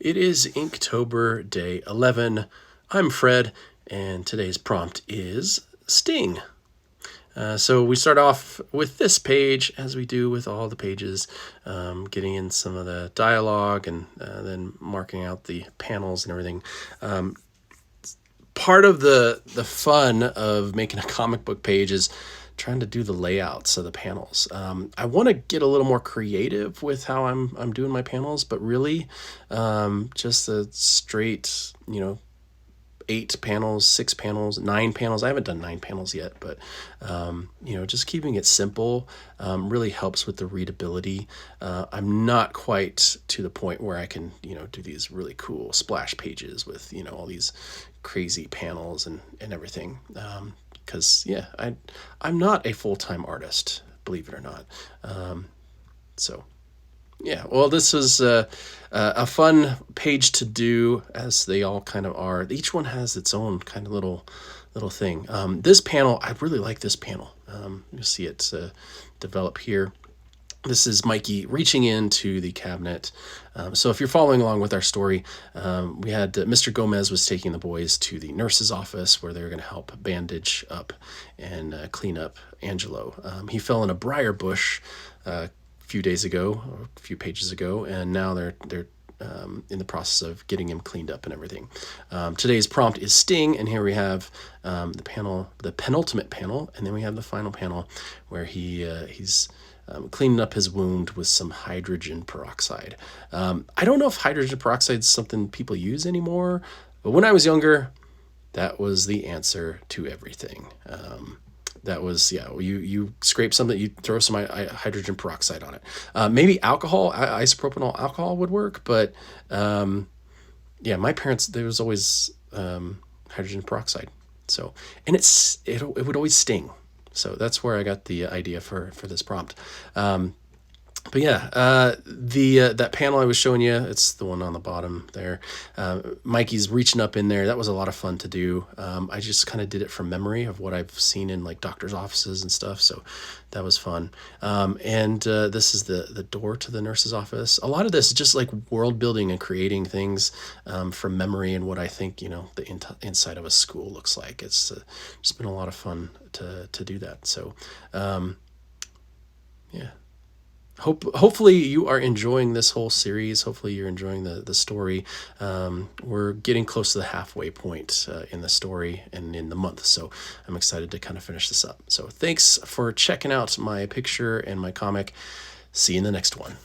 It is Inktober day 11. I'm Fred, and today's prompt is Sting. So we start off with this page, as we do with all the pages, getting in some of the dialogue and then marking out the panels and everything. Part of the fun of making a comic book page is trying to do the layouts of the panels. I want to get a little more creative with how I'm doing my panels, but really just a straight, 8 panels, 6 panels, 9 panels. I haven't done 9 panels yet, but just keeping it simple really helps with the readability. I'm not quite to the point where I can, do these really cool splash pages with, all these crazy panels and everything. Because I'm not a full-time artist, believe it or not. So yeah, well, this was a fun page to do, as they all kind of are. Each one has its own kind of little thing. This panel, I really like this panel. You'll see it develop here. This is Mikey reaching into the cabinet. So if you're following along with our story, we had Mr. Gomez was taking the boys to the nurse's office where they were going to help bandage up and clean up Angelo. He fell in a briar bush few days ago, or a few pages ago, and now they're in the process of getting him cleaned up and everything. Today's prompt is Sting, and here we have the penultimate panel, and then we have the final panel where he's cleaning up his wound with some hydrogen peroxide. I don't know if hydrogen peroxide is something people use anymore, but when I was younger, that was the answer to everything. That was, you scrape something, you throw some hydrogen peroxide on it. Maybe alcohol, isopropanol alcohol would work, but my parents, there was always hydrogen peroxide. So, and it would always sting. So that's where I got the idea for this prompt. But yeah, that panel I was showing you, it's the one on the bottom there. Mikey's reaching up in there. That was a lot of fun to do. I just kind of did it from memory of what I've seen in like doctor's offices and stuff. So that was fun. And this is the door to the nurse's office. A lot of this is just like world building and creating things from memory and what I think, the inside of a school looks like. It's just been a lot of fun to do that. So, yeah. Hopefully you are enjoying this whole series. Hopefully you're enjoying the story. We're getting close to the halfway point in the story and in the month, so I'm excited to kind of finish this up. So thanks for checking out my picture and my comic. See you in the next one.